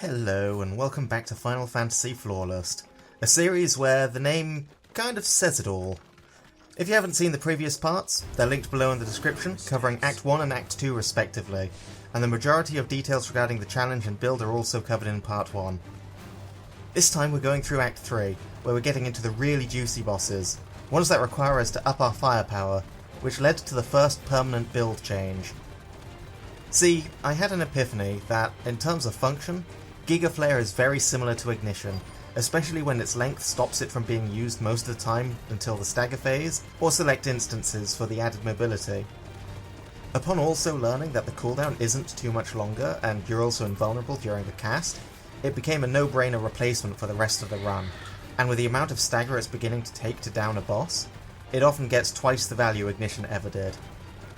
Hello and welcome back to Final Fantasy Flawless, a series where the name kind of says it all. If you haven't seen the previous parts, they're linked below in the description, covering Act 1 and Act 2 respectively, and the majority of details regarding the challenge and build are also covered in Part 1. This time we're going through Act 3, where we're getting into the really juicy bosses, ones that require us to up our firepower, which led to the first permanent build change. See, I had an epiphany that, in terms of function, Giga Flare is very similar to Ignition, especially when its length stops it from being used most of the time until the stagger phase, or select instances for the added mobility. Upon also learning that the cooldown isn't too much longer and you're also invulnerable during the cast, it became a no-brainer replacement for the rest of the run, and with the amount of stagger it's beginning to take to down a boss, it often gets twice the value Ignition ever did.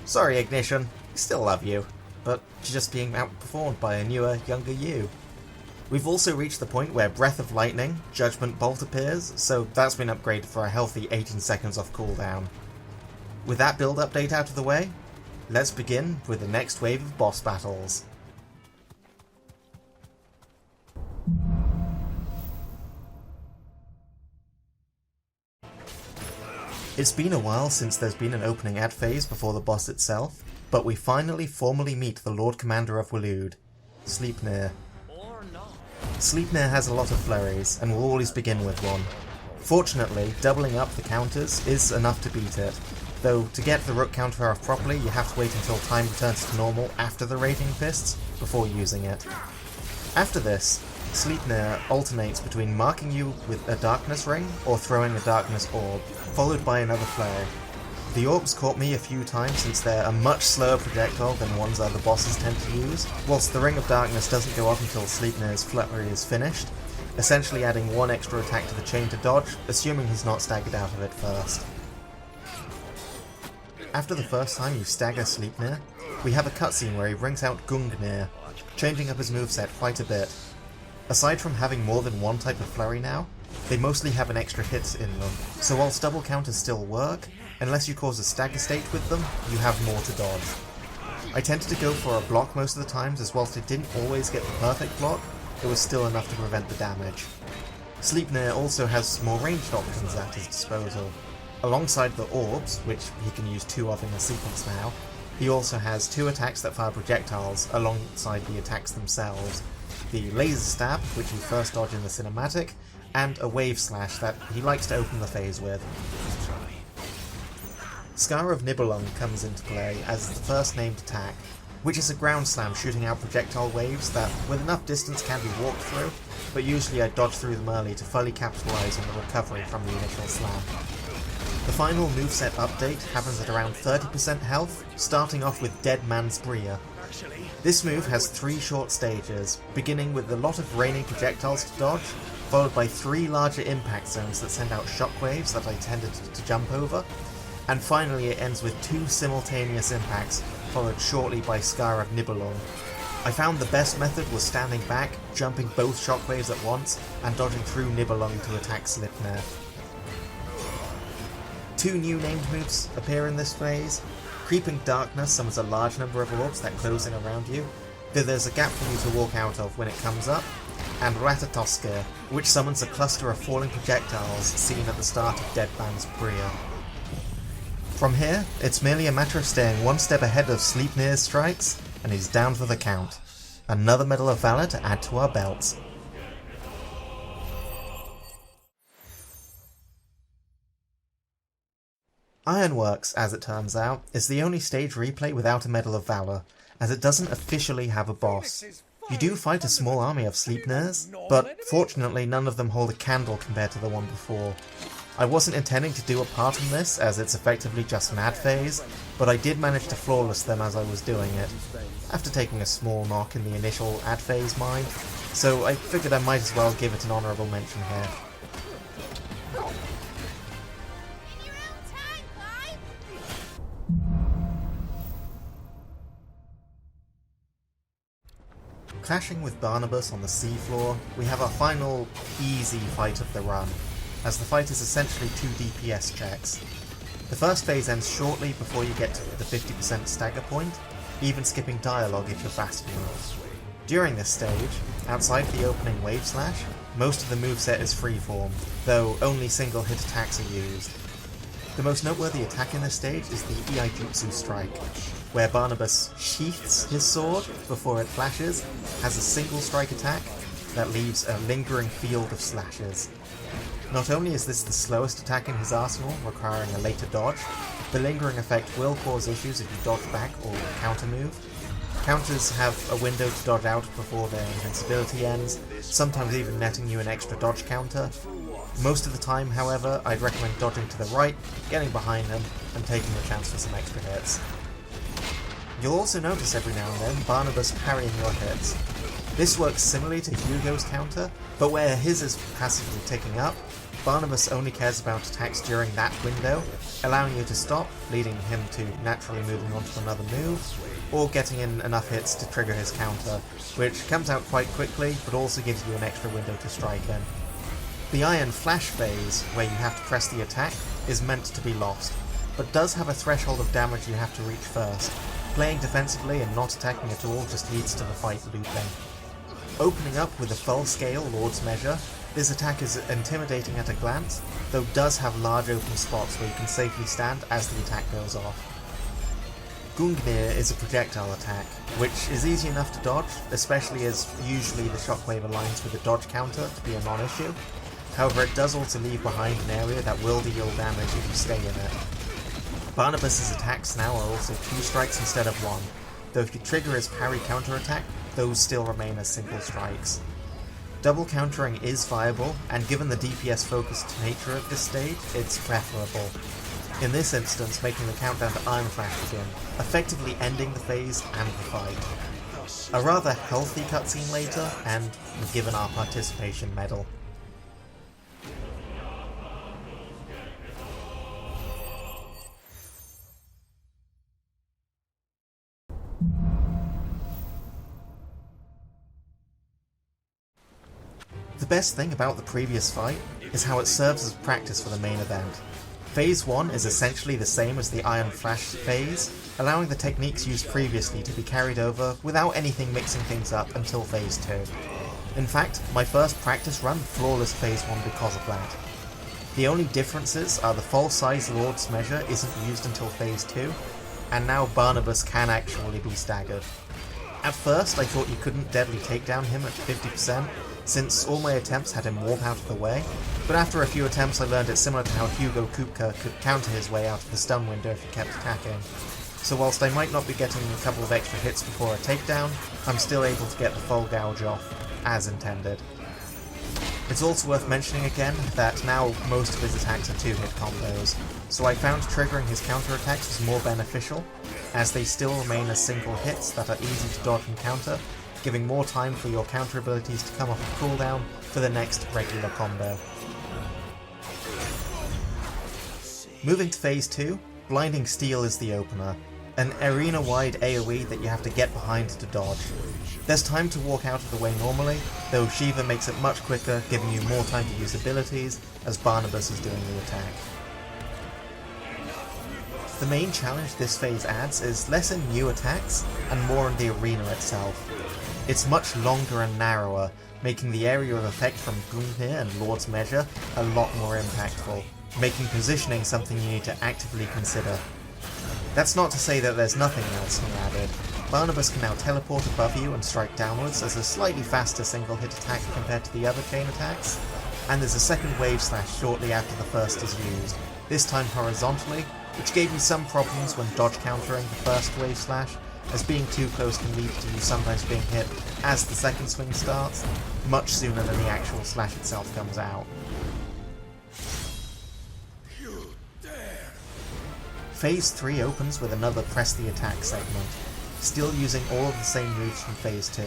Sorry Ignition, we still love you, but you're just being outperformed by a newer, younger you. We've also reached the point where Breath of Lightning, Judgment Bolt appears, so that's been upgraded for a healthy 18 seconds off cooldown. With that build update out of the way, let's begin with the next wave of boss battles. It's been a while since there's been an opening ad phase before the boss itself, but we finally formally meet the Lord Commander of Waloed, Sleipnir. Sleipnir has a lot of flurries, and will always begin with one. Fortunately, doubling up the counters is enough to beat it, though to get the Rook counter off properly you have to wait until time returns to normal after the Raging Fists before using it. After this, Sleipnir alternates between marking you with a Darkness Ring or throwing a Darkness Orb, followed by another flurry. The orbs caught me a few times since they're a much slower projectile than ones other bosses tend to use, whilst the Ring of Darkness doesn't go off until Sleipnir's flurry is finished, essentially adding one extra attack to the chain to dodge, assuming he's not staggered out of it first. After the first time you stagger Sleipnir, we have a cutscene where he brings out Gungnir, changing up his moveset quite a bit. Aside from having more than one type of flurry now, they mostly have an extra hit in them, so whilst double counters still work, unless you cause a stagger state with them, you have more to dodge. I tended to go for a block most of the times, as whilst it didn't always get the perfect block, it was still enough to prevent the damage. Sleipnir also has more ranged options at his disposal. Alongside the orbs, which he can use 2 of in a sequence now, he also has 2 attacks that fire projectiles alongside the attacks themselves. The Laser Stab, which you first dodge in the cinematic, and a Wave Slash that he likes to open the phase with. Scar of Nibelung comes into play as the first named attack, which is a ground slam shooting out projectile waves that with enough distance can be walked through, but usually I dodge through them early to fully capitalise on the recovery from the initial slam. The final moveset update happens at around 30% health, starting off with Dead Man's Bria. This move has 3 short stages, beginning with a lot of raining projectiles to dodge, followed by 3 larger impact zones that send out shockwaves that I tended to jump over, and finally it ends with 2 simultaneous impacts, followed shortly by Scar of Nibelung. I found the best method was standing back, jumping both shockwaves at once, and dodging through Nibelung to attack Sleipnir. 2 new named moves appear in this phase. Creeping Darkness summons a large number of orbs that close in around you, though there's a gap for you to walk out of when it comes up, and Ratatoskir, which summons a cluster of falling projectiles seen at the start of Dead Man's Bria. From here, it's merely a matter of staying one step ahead of Sleipnir's strikes, and he's down for the count. Another Medal of Valor to add to our belts. Ironworks, as it turns out, is the only stage replay without a Medal of Valor, as it doesn't officially have a boss. You do fight a small army of Sleipnirs, but fortunately none of them hold a candle compared to the one before. I wasn't intending to do a part in this, as it's effectively just an ad phase, but I did manage to flawless them as I was doing it, after taking a small knock in the initial ad phase mine, so I figured I might as well give it an honourable mention here. Clashing with Barnabas on the seafloor, we have our final easy fight of the run, as the fight is essentially 2 DPS checks. The first phase ends shortly before you get to the 50% stagger point, even skipping dialogue if you're fast enough. During this stage, outside the opening Wave Slash, most of the moveset is freeform, though only single hit attacks are used. The most noteworthy attack in this stage is the Iaijutsu Strike, where Barnabas sheaths his sword before it flashes, has a single strike attack that leaves a lingering field of slashes. Not only is this the slowest attack in his arsenal, requiring a later dodge, the lingering effect will cause issues if you dodge back or counter move. Counters have a window to dodge out before their invincibility ends, sometimes even netting you an extra dodge counter. Most of the time, however, I'd recommend dodging to the right, getting behind them, and taking the chance for some extra hits. You'll also notice every now and then Barnabas parrying your hits. This works similarly to Hugo's counter, but where his is passively ticking up, Barnabas only cares about attacks during that window, allowing you to stop, leading him to naturally moving on to another move, or getting in enough hits to trigger his counter, which comes out quite quickly, but also gives you an extra window to strike in. The Iron Flash phase, where you have to press the attack, is meant to be lost, but does have a threshold of damage you have to reach first. Playing defensively and not attacking at all just leads to the fight looping. Opening up with a full-scale Lord's Measure, this attack is intimidating at a glance, though does have large open spots where you can safely stand as the attack goes off. Gungnir is a projectile attack, which is easy enough to dodge, especially as usually the shockwave aligns with a dodge counter to be a non-issue. However, it does also leave behind an area that will deal damage if you stay in it. Barnabas's attacks now are also 2 strikes instead of 1, though if you trigger his parry counter attack, those still remain as single strikes. Double countering is viable, and given the DPS focused nature of this stage, it's preferable. In this instance, making the countdown to Iron Flash begin, effectively ending the phase and the fight. A rather healthy cutscene later, and we're given our participation medal. The best thing about the previous fight is how it serves as practice for the main event. Phase 1 is essentially the same as the Iron Flash phase, allowing the techniques used previously to be carried over without anything mixing things up until Phase 2. In fact, my first practice run flawless Phase 1 because of that. The only differences are the full-size Lord's Measure isn't used until Phase 2, and now Barnabas can actually be staggered. At first I thought you couldn't deadly takedown him at 50%, since all my attempts had him warp out of the way, but after a few attempts I learned it's similar to how Hugo Kupka could counter his way out of the stun window if he kept attacking. So whilst I might not be getting a couple of extra hits before a takedown, I'm still able to get the full gouge off, as intended. It's also worth mentioning again that now most of his attacks are 2-hit combos, so I found triggering his counterattacks was more beneficial, as they still remain as single hits that are easy to dodge and counter, giving more time for your counter abilities to come off of cooldown for the next regular combo. Moving to Phase 2, Blinding Steel is the opener, an arena-wide AoE that you have to get behind to dodge. There's time to walk out of the way normally, though Shiva makes it much quicker, giving you more time to use abilities as Barnabas is doing the attack. The main challenge this phase adds is less in new attacks and more in the arena itself. It's much longer and narrower, making the area of effect from Gungnir and Lord's Measure a lot more impactful, making positioning something you need to actively consider. That's not to say that there's nothing else new added. Barnabas can now teleport above you and strike downwards as a slightly faster single hit attack compared to the other chain attacks, and there's a second wave slash shortly after the first is used, this time horizontally, which gave me some problems when dodge countering the first wave slash, as being too close can lead to you sometimes being hit as the second swing starts, much sooner than the actual slash itself comes out. Phase 3 opens with another press the attack segment, still using all of the same moves from Phase 2.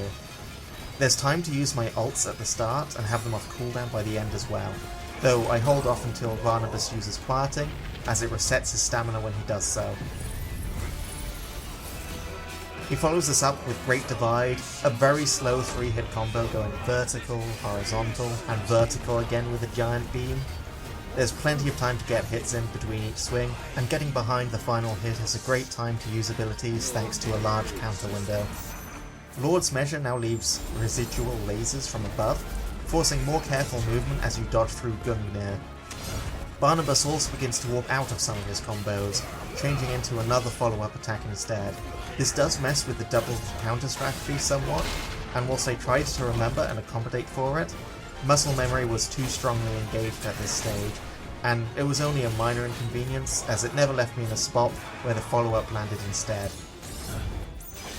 There's time to use my ults at the start and have them off cooldown by the end as well, though I hold off until Barnabas uses quieting, as it resets his stamina when he does so. He follows this up with Great Divide, a very slow 3-hit combo going vertical, horizontal, and vertical again with a giant beam. There's plenty of time to get hits in between each swing, and getting behind the final hit is a great time to use abilities thanks to a large counter window. Lord's Measure now leaves residual lasers from above, forcing more careful movement as you dodge through Gungnir. Barnabas also begins to warp out of some of his combos, changing into another follow-up attack instead. This does mess with the double counter strategy somewhat, and whilst I tried to remember and accommodate for it, muscle memory was too strongly engaged at this stage, and it was only a minor inconvenience as it never left me in a spot where the follow-up landed instead.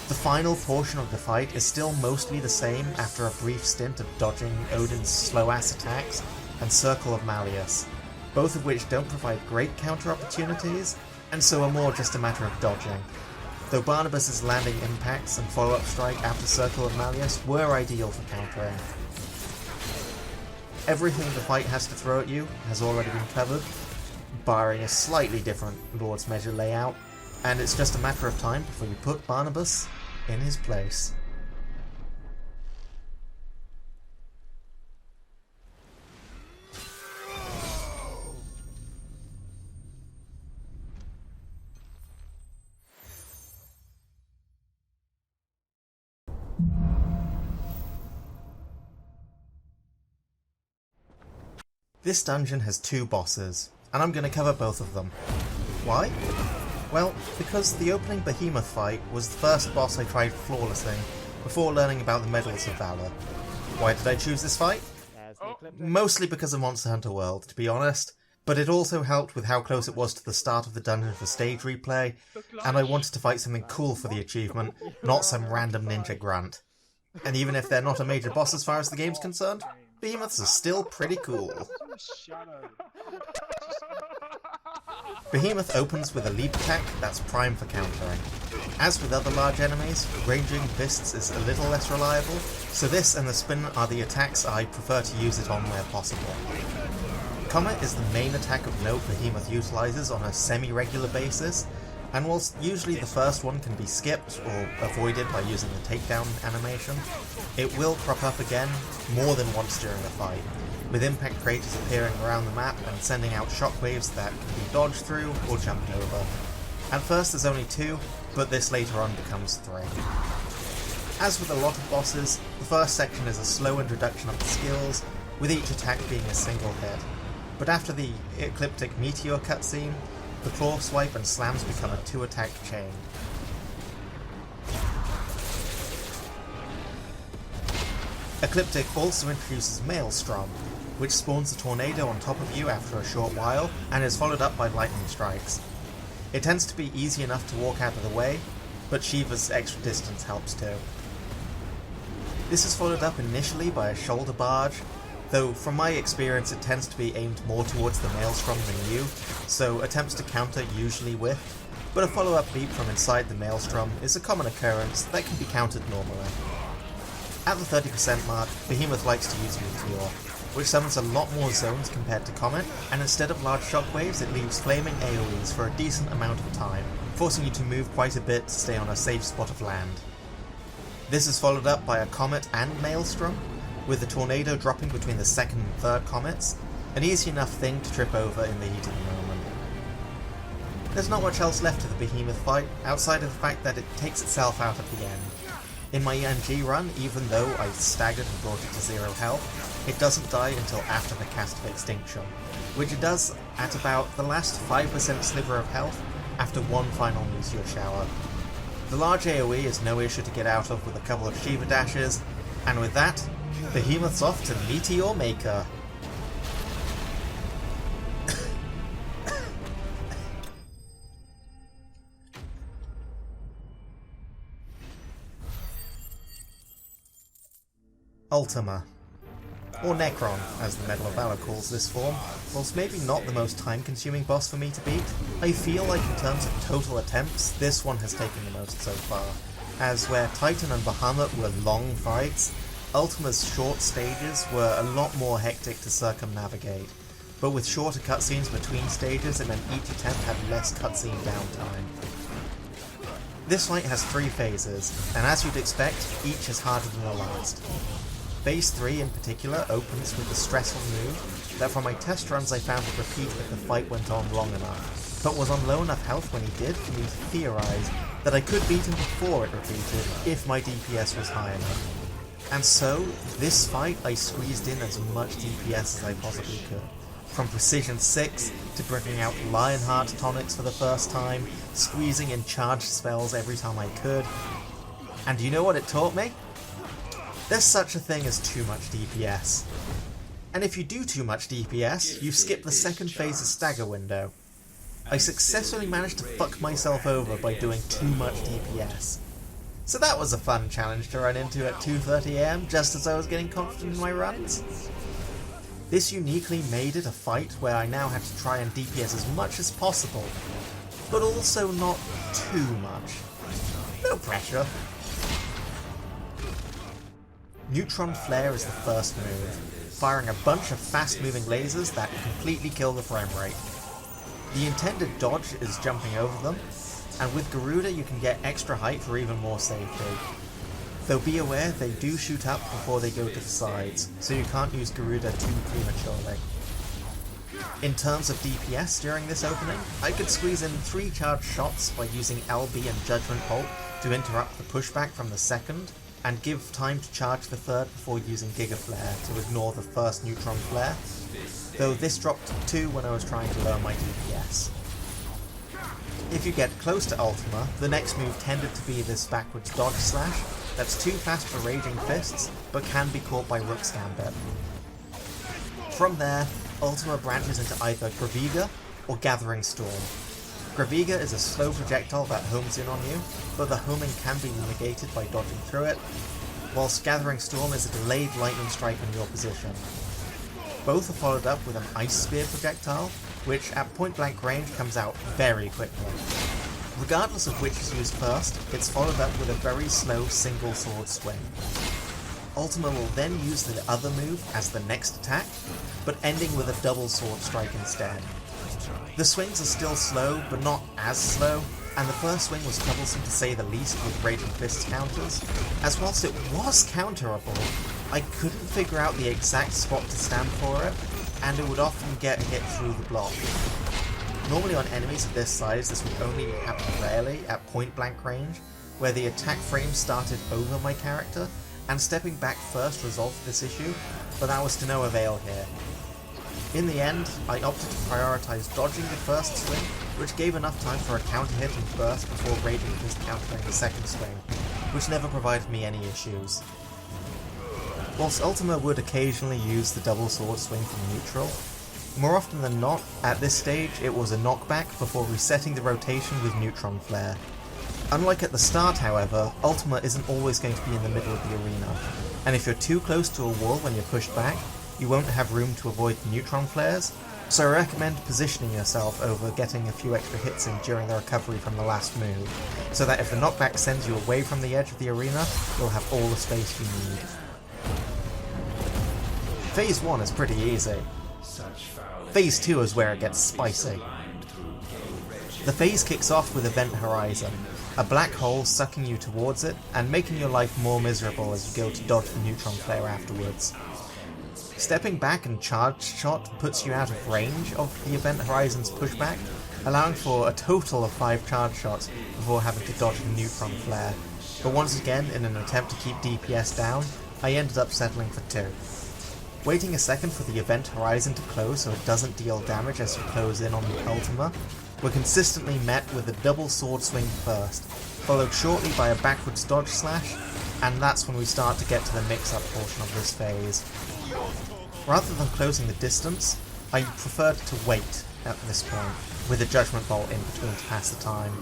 The final portion of the fight is still mostly the same after a brief stint of dodging Odin's slow-ass attacks and Circle of Malleus, both of which don't provide great counter opportunities, and so are more just a matter of dodging, though Barnabas' landing impacts and follow-up strike after Circle of Malleus were ideal for countering. Everything the fight has to throw at you has already been covered, barring a slightly different Lord's Measure layout, and it's just a matter of time before you put Barnabas in his place. This dungeon has two bosses, and I'm going to cover both of them. Why? Well, because the opening Behemoth fight was the first boss I tried flawlessing before learning about the Medals of Valor. Why did I choose this fight? Mostly because of Monster Hunter World, to be honest, but it also helped with how close it was to the start of the dungeon for stage replay, and I wanted to fight something cool for the achievement, not some random ninja grunt. And even if they're not a major boss as far as the game's concerned, Behemoths are still pretty cool. Behemoth opens with a leap attack that's prime for countering. As with other large enemies, ranging fists is a little less reliable, so this and the spin are the attacks I prefer to use it on where possible. Comet is the main attack of note Behemoth utilises on a semi-regular basis, and whilst usually the first one can be skipped or avoided by using the takedown animation, it will crop up again more than once during the fight, with impact craters appearing around the map and sending out shockwaves that can be dodged through or jumped over. At first there's only two, but this later on becomes three. As with a lot of bosses, the first section is a slow introduction of the skills, with each attack being a single hit. But after the Ecliptic Meteor cutscene, the claw swipe and slams become a two-attack chain. Ecliptic also introduces Maelstrom, which spawns a tornado on top of you after a short while, and is followed up by lightning strikes. It tends to be easy enough to walk out of the way, but Shiva's extra distance helps too. This is followed up initially by a shoulder barge, though from my experience it tends to be aimed more towards the Maelstrom than you, so attempts to counter usually whiff, but a follow-up leap from inside the Maelstrom is a common occurrence that can be countered normally. At the 30% mark, Behemoth likes to use Meteor, which summons a lot more zones compared to Comet, and instead of large shockwaves it leaves flaming AoEs for a decent amount of time, forcing you to move quite a bit to stay on a safe spot of land. This is followed up by a Comet and Maelstrom, with the tornado dropping between the second and third comets, an easy enough thing to trip over in the heat of the moment. There's not much else left to the Behemoth fight, outside of the fact that it takes itself out at the end. In my ENG run, even though I staggered and brought it to 0 health, it doesn't die until after the cast of Extinction, which it does at about the last 5% sliver of health after one final Meteor Shower. The large AoE is no issue to get out of with a couple of Shiva dashes, and with that, Behemoth's off to Meteor Maker. Ultima, or Necron, as the Medal of Valor calls this form, whilst maybe not the most time-consuming boss for me to beat, I feel like in terms of total attempts, this one has taken the most so far, as where Titan and Bahamut were long fights, Ultima's short stages were a lot more hectic to circumnavigate, but with shorter cutscenes between stages it meant each attempt had less cutscene downtime. This fight has 3 phases, and as you'd expect, each is harder than the last. Phase 3 in particular opens with the stressful move that from my test runs I found would repeat if the fight went on long enough, but was on low enough health when he did for me to theorise that I could beat him before it repeated if my DPS was high enough. And so, this fight I squeezed in as much DPS as I possibly could. From Precision 6 to bringing out Lionheart tonics for the first time, squeezing in charge spells every time I could. And you know what it taught me? There's such a thing as too much DPS. And if you do too much DPS, you skip the second phase's stagger window. I successfully managed to fuck myself over by doing too much DPS. So that was a fun challenge to run into at 2:30 AM just as I was getting confident in my runs. This uniquely made it a fight where I now had to try and DPS as much as possible, but also not too much. No pressure. Neutron Flare is the first move, firing a bunch of fast-moving lasers that completely kill the frame rate. The intended dodge is jumping over them, and with Garuda you can get extra height for even more safety. Though be aware they do shoot up before they go to the sides, so you can't use Garuda too prematurely. In terms of DPS during this opening, I could squeeze in 3 charged shots by using LB and Judgment Bolt to interrupt the pushback from the second, and give time to charge the third before using Giga Flare to ignore the first Neutron Flare, though this dropped to 2 when I was trying to lower my DPS. If you get close to Ultima, the next move tended to be this backwards dodge slash that's too fast for Raging Fists, but can be caught by Rook's Gambit. From there, Ultima branches into either Graviga or Gathering Storm. Graviga is a slow projectile that homes in on you, but the homing can be negated by dodging through it, whilst Gathering Storm is a delayed lightning strike on your position. Both are followed up with an Ice Spear projectile, which at point blank range comes out very quickly. Regardless of which is used first, it's followed up with a very slow single sword swing. Ultima will then use the other move as the next attack, but ending with a double sword strike instead. The swings are still slow, but not as slow, and the first swing was troublesome to say the least with Raging Fists counters, as whilst it was counterable, I couldn't figure out the exact spot to stand for it, and it would often get hit through the block. Normally on enemies of this size this would only happen rarely at point blank range, where the attack frame started over my character, and stepping back first resolved this issue, but that was to no avail here. In the end, I opted to prioritise dodging the first swing, which gave enough time for a counter hit and burst before Raging Fist countering the second swing, which never provided me any issues. Whilst Ultima would occasionally use the double sword swing from neutral, more often than not, at this stage it was a knockback before resetting the rotation with Neutron Flare. Unlike at the start, however, Ultima isn't always going to be in the middle of the arena, and if you're too close to a wall when you're pushed back, you won't have room to avoid the Neutron Flares, so I recommend positioning yourself over getting a few extra hits in during the recovery from the last move, so that if the knockback sends you away from the edge of the arena, you'll have all the space you need. Phase 1 is pretty easy. Phase 2 is where it gets spicy. The phase kicks off with Event Horizon, a black hole sucking you towards it and making your life more miserable as you go to dodge the Neutron Flare afterwards. Stepping back and Charged Shot puts you out of range of the Event Horizon's pushback, allowing for a total of 5 Charge Shots before having to dodge the Neutron Flare, but once again in an attempt to keep DPS down, I ended up settling for 2. Waiting a second for the Event Horizon to close so it doesn't deal damage as you close in on the Ultima, we're consistently met with a double sword swing first, followed shortly by a backwards dodge slash, and that's when we start to get to the mix-up portion of this phase. Rather than closing the distance, I preferred to wait at this point, with a Judgment Bolt in between to pass the time,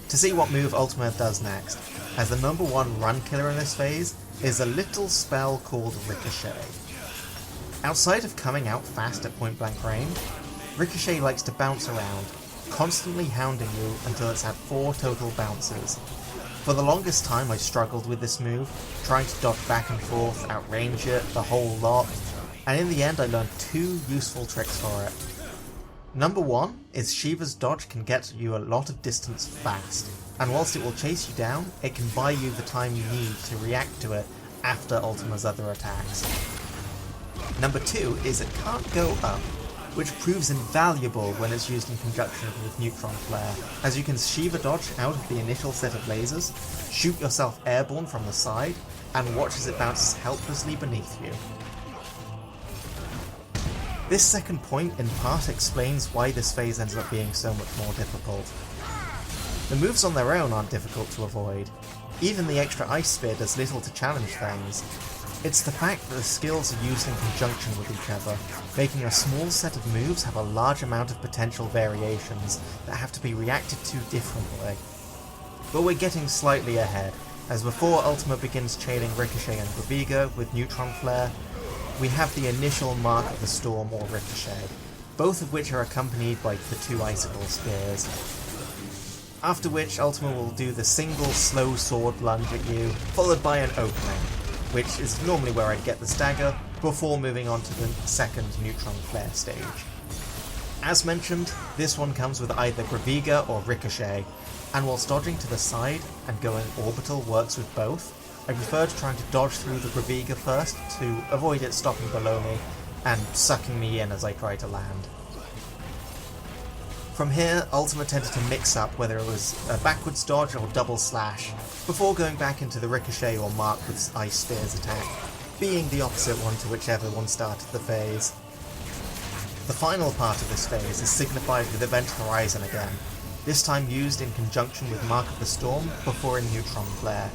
to see what move Ultima does next, as the number 1 run killer in this phase is a little spell called Ricochet. Outside of coming out fast at point blank range, Ricochet likes to bounce around, constantly hounding you until it's had 4 total bounces. For the longest time I struggled with this move, trying to dodge back and forth, outrange it, the whole lot, and in the end I learned 2 useful tricks for it. Number 1 is Shiva's dodge can get you a lot of distance fast, and whilst it will chase you down, it can buy you the time you need to react to it after Ultima's other attacks. Number 2 is it can't go up. which proves invaluable when it's used in conjunction with Neutron Flare, as you can Shiva dodge out of the initial set of lasers, shoot yourself airborne from the side, and watch as it bounces helplessly beneath you. This second point in part explains why this phase ends up being so much more difficult. The moves on their own aren't difficult to avoid. Even the extra ice sphere does little to challenge things. It's the fact that the skills are used in conjunction with each other, making a small set of moves have a large amount of potential variations that have to be reacted to differently. But we're getting slightly ahead, as before Ultima begins chaining Ricochet and Reverie with Neutron Flare, we have the initial Mark of the Storm or Ricochet, both of which are accompanied by the two Icicle Spears. After which Ultima will do the single slow sword lunge at you, followed by an opening, which is normally where I'd get the stagger, before moving on to the second Neutron Flare stage. As mentioned, this one comes with either Reverie or Ricochet, and whilst dodging to the side and going orbital works with both, I preferred trying to dodge through the Reverie first to avoid it stopping below me and sucking me in as I try to land. From here, Ultima tended to mix up whether it was a backwards dodge or double slash, before going back into the Ricochet or Mark with Ice Spears attack, being the opposite one to whichever one started the phase. The final part of this phase is signified with Event Horizon again, this time used in conjunction with Mark of the Storm before in Neutron Flare.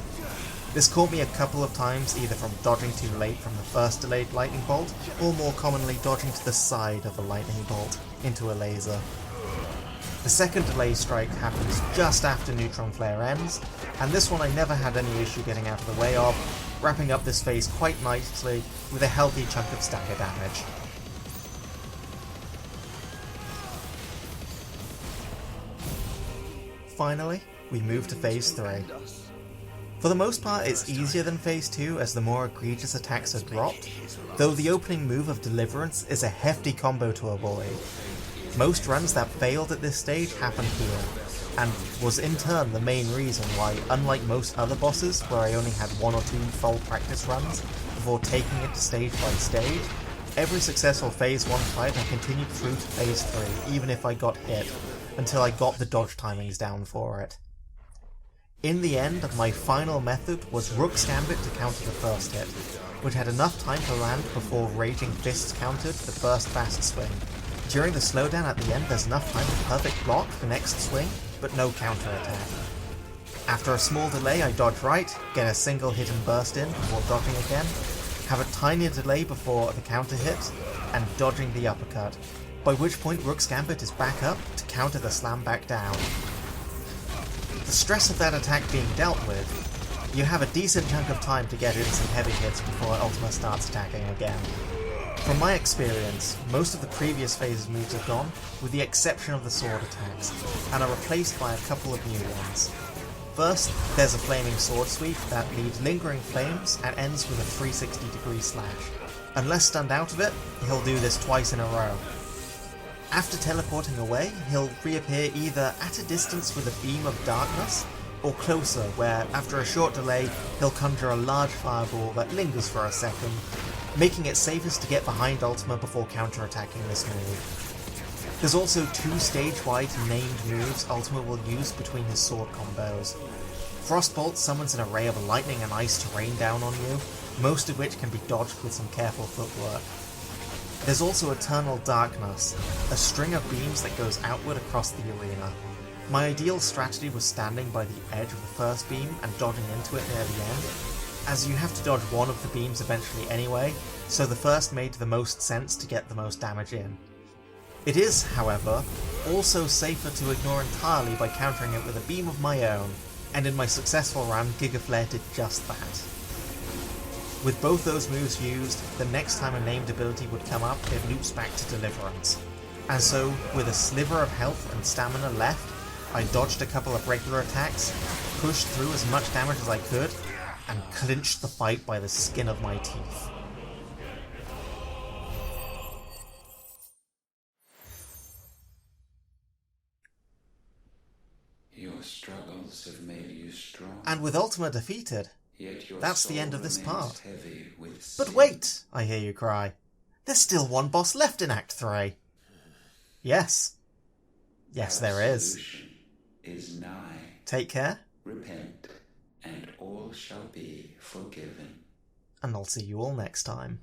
This caught me a couple of times either from dodging too late from the first delayed lightning bolt, or more commonly dodging to the side of a lightning bolt into a laser. The second delay strike happens just after Neutron Flare ends, and this one I never had any issue getting out of the way of, wrapping up this phase quite nicely with a healthy chunk of stagger damage. Finally, we move to phase 3. For the most part, it's easier than phase 2 as the more egregious attacks are dropped, though the opening move of Deliverance is a hefty combo to avoid. Most runs that failed at this stage happened here, and was in turn the main reason why, unlike most other bosses where I only had 1 or 2 full practice runs before taking it stage by stage, every successful phase 1 fight I continued through to phase 3 even if I got hit, until I got the dodge timings down for it. In the end, my final method was Rook's Gambit to counter the first hit, which had enough time to land before Raging Fists countered the first fast swing. During the slowdown at the end there's enough time to perfect block the next swing, but no counter attack. After a small delay I dodge right, get a single hit and burst in before dodging again, have a tiny delay before the counter hit, and dodging the uppercut, by which point Rook's Gambit is back up to counter the slam back down. The stress of that attack being dealt with, you have a decent chunk of time to get in some heavy hits before Ultima starts attacking again. From my experience, most of the previous phases moves are gone, with the exception of the sword attacks, and are replaced by a couple of new ones. First, there's a flaming sword sweep that leaves lingering flames and ends with a 360-degree slash. Unless stunned out of it, he'll do this twice in a row. After teleporting away, he'll reappear either at a distance with a beam of darkness, or closer where, after a short delay, he'll conjure a large fireball that lingers for a second, making it safest to get behind Ultima before counterattacking this move. There's also 2 stage-wide named moves Ultima will use between his sword combos. Frostbolt summons an array of lightning and ice to rain down on you, most of which can be dodged with some careful footwork. There's also Eternal Darkness, a string of beams that goes outward across the arena. My ideal strategy was standing by the edge of the first beam and dodging into it near the end, as you have to dodge one of the beams eventually anyway, so the first made the most sense to get the most damage in. It is, however, also safer to ignore entirely by countering it with a beam of my own, and in my successful run, Gigaflare did just that. With both those moves used, the next time a named ability would come up, it loops back to Deliverance. And so, with a sliver of health and stamina left, I dodged a couple of regular attacks, pushed through as much damage as I could, and clinched the fight by the skin of my teeth. Your struggles have made you strong. And with Ultima defeated, that's the end of this part. But Sin. wait, I hear you cry. There's still one boss left in Act 3. Yes. Yes, there is. Solution is nigh. Take care. Repent, and all shall be forgiven. And I'll see you all next time.